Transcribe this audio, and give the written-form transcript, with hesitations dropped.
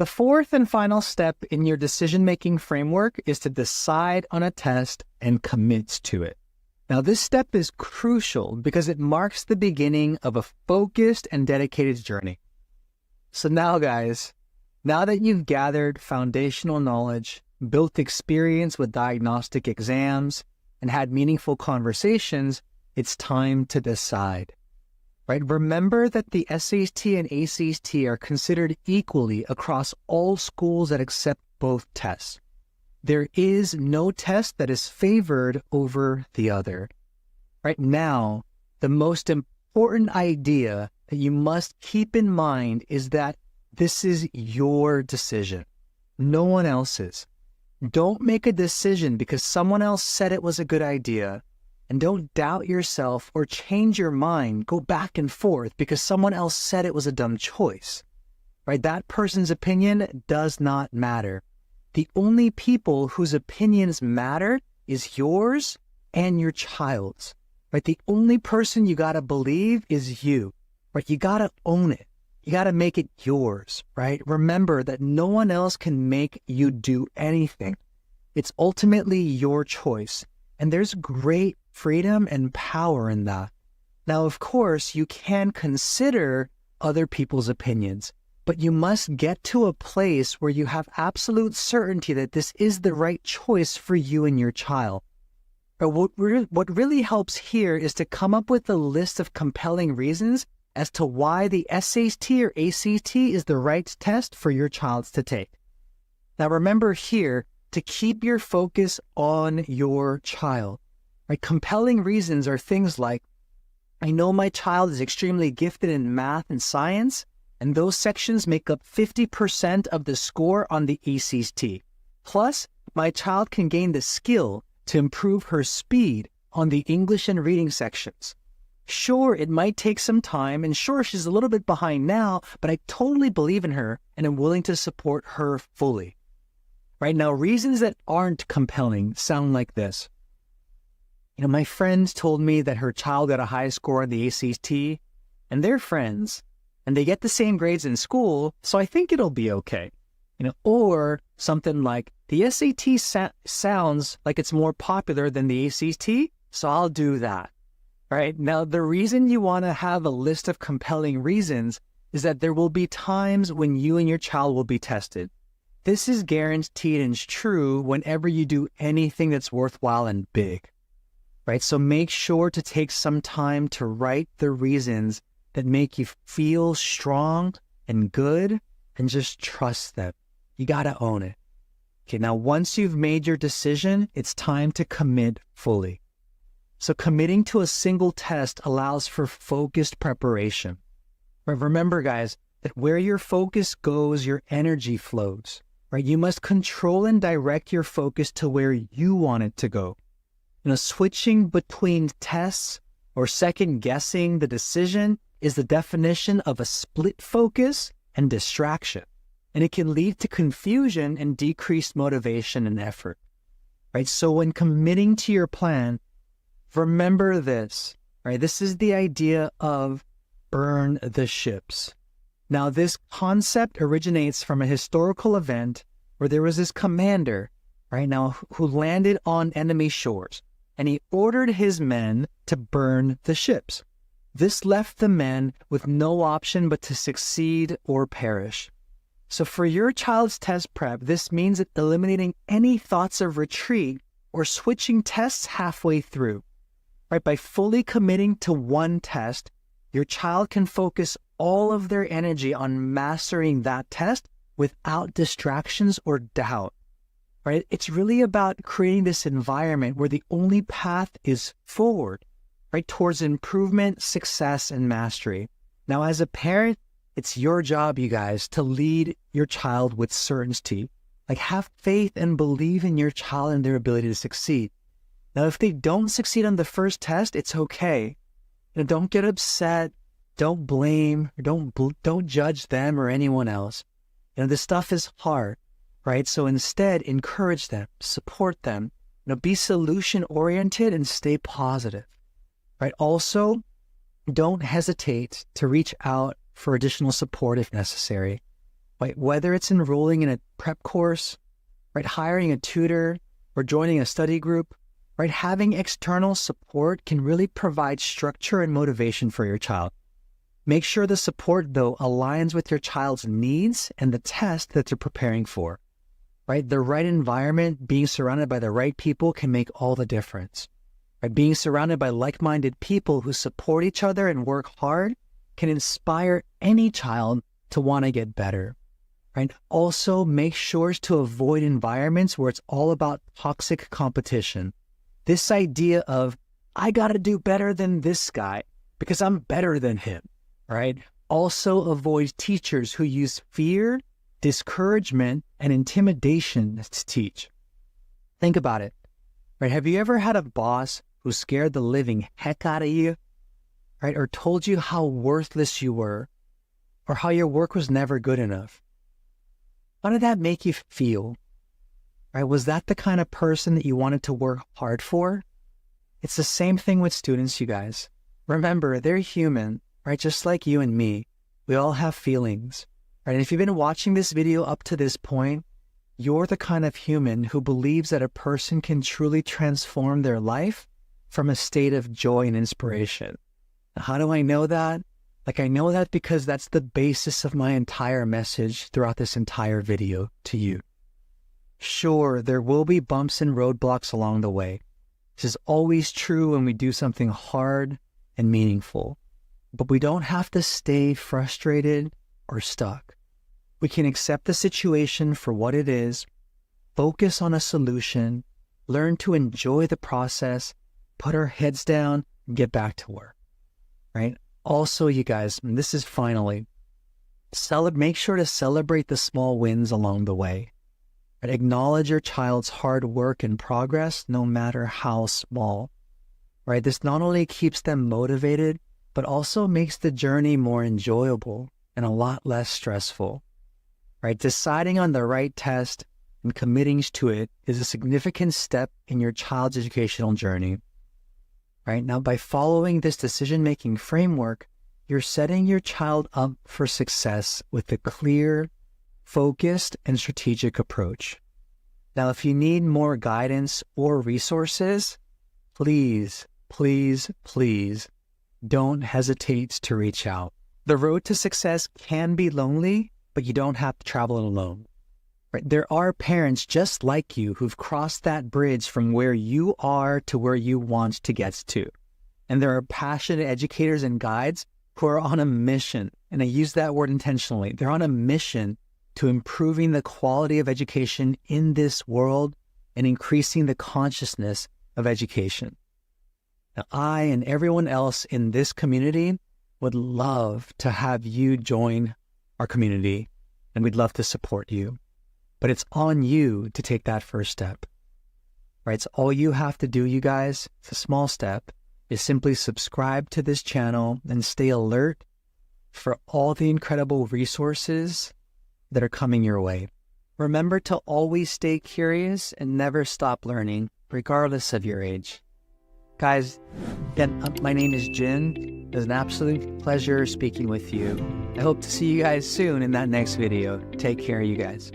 The fourth and final step in your decision-making framework is to decide on a test and commit to it. Now, this step is crucial because it marks the beginning of a focused and dedicated journey. So now, guys, now that you've gathered foundational knowledge, built experience with diagnostic exams, and had meaningful conversations, it's time to decide. Right? Remember that the SAT and ACT are considered equally across all schools that accept both tests. There is no test that is favored over the other. Right now, the most important idea that you must keep in mind is that this is your decision, no one else's. Don't make a decision because someone else said it was a good idea. And don't doubt yourself or change your mind, go back and forth because someone else said it was a dumb choice. Right? That person's opinion does not matter. The only people whose opinions matter is yours and your child's. Right? The only person you gotta believe is you. Right? You gotta own it. You gotta make it yours. Right? Remember that no one else can make you do anything. It's ultimately your choice. And there's great freedom and power in that. Now, of course, you can consider other people's opinions, but you must get to a place where you have absolute certainty that this is the right choice for you and your child. But what really helps here is to come up with a list of compelling reasons as to why the SAT or ACT is the right test for your child to take. Now, remember here to keep your focus on your child. Right? Compelling reasons are things like, I know my child is extremely gifted in math and science, and those sections make up 50% of the score on the ACT. Plus, my child can gain the skill to improve her speed on the English and reading sections. Sure, it might take some time, and sure, she's a little bit behind now, but I totally believe in her and am willing to support her fully. Right now, reasons that aren't compelling sound like this. My friend told me that her child got a high score on the ACT, and they're friends, and they get the same grades in school, so I think it'll be okay. Or something like, the SAT sounds like it's more popular than the ACT, so I'll do that. Right? Now, the reason you want to have a list of compelling reasons is that there will be times when you and your child will be tested. This is guaranteed and true whenever you do anything that's worthwhile and big. Right? So make sure to take some time to write the reasons that make you feel strong and good, and just trust them. You gotta own it. Okay, now once you've made your decision, it's time to commit fully. So committing to a single test allows for focused preparation. But remember, guys, that where your focus goes, your energy flows. Right? You must control and direct your focus to where you want it to go. Switching between tests or second guessing the decision is the definition of a split focus and distraction. And it can lead to confusion and decreased motivation and effort. Right? So when committing to your plan, remember this, right? This is the idea of burn the ships. Now, this concept originates from a historical event where there was this commander, right now, who landed on enemy shores. And he ordered his men to burn the ships. This left the men with no option but to succeed or perish. So for your child's test prep, this means eliminating any thoughts of retreat or switching tests halfway through. Right? By fully committing to one test, your child can focus all of their energy on mastering that test without distractions or doubt. Right? It's really about creating this environment where the only path is forward, right? Towards improvement, success, and mastery. Now, as a parent, it's your job, you guys, to lead your child with certainty. Like, have faith and believe in your child and their ability to succeed. Now, if they don't succeed on the first test, it's okay. Don't get upset. Don't blame. Don't judge them or anyone else. This stuff is hard. Right? So instead, encourage them, support them, be solution-oriented and stay positive. Right? Also, don't hesitate to reach out for additional support if necessary. right? Whether it's enrolling in a prep course, right, hiring a tutor, or joining a study group, right? Having external support can really provide structure and motivation for your child. Make sure the support, though, aligns with your child's needs and the test that they're preparing for, right? The right environment, being surrounded by the right people can make all the difference, right? Being surrounded by like-minded people who support each other and work hard can inspire any child to want to get better, right? Also, make sure to avoid environments where it's all about toxic competition. This idea of, I got to do better than this guy because I'm better than him, right? Also, avoid teachers who use fear, discouragement, and intimidation to teach. Think about it, right? Have you ever had a boss who scared the living heck out of you, right? Or told you how worthless you were, or how your work was never good enough? How did that make you feel? Right? Was that the kind of person that you wanted to work hard for? It's the same thing with students, you guys. Remember, they're human, right? Just like you and me. We all have feelings, right? And if you've been watching this video up to this point, you're the kind of human who believes that a person can truly transform their life from a state of joy and inspiration. Now, how do I know that? I know that because that's the basis of my entire message throughout this entire video to you. Sure, there will be bumps and roadblocks along the way. This is always true when we do something hard and meaningful. But we don't have to stay frustrated or stuck. We can accept the situation for what it is, focus on a solution, learn to enjoy the process, put our heads down, and get back to work, right? Also, you guys, and this is finally, make sure to celebrate the small wins along the way. Right? Acknowledge your child's hard work and progress, no matter how small. Right? This not only keeps them motivated, but also makes the journey more enjoyable and a lot less stressful. Right? Deciding on the right test and committing to it is a significant step in your child's educational journey. Right? Now, by following this decision-making framework, you're setting your child up for success with a clear, focused, and strategic approach. Now, if you need more guidance or resources, please, please, please don't hesitate to reach out. The road to success can be lonely, but you don't have to travel it alone. Right? There are parents just like you who've crossed that bridge from where you are to where you want to get to. And there are passionate educators and guides who are on a mission, and I use that word intentionally. They're on a mission to improving the quality of education in this world and increasing the consciousness of education. Now, I and everyone else in this community would love to have you join our community, and we'd love to support you. But it's on you to take that first step, right? So all you have to do, you guys, it's a small step, is simply subscribe to this channel and stay alert for all the incredible resources that are coming your way. Remember to always stay curious and never stop learning, regardless of your age. Guys, again, my name is Jin. It was an absolute pleasure speaking with you. I hope to see you guys soon in that next video. Take care, you guys.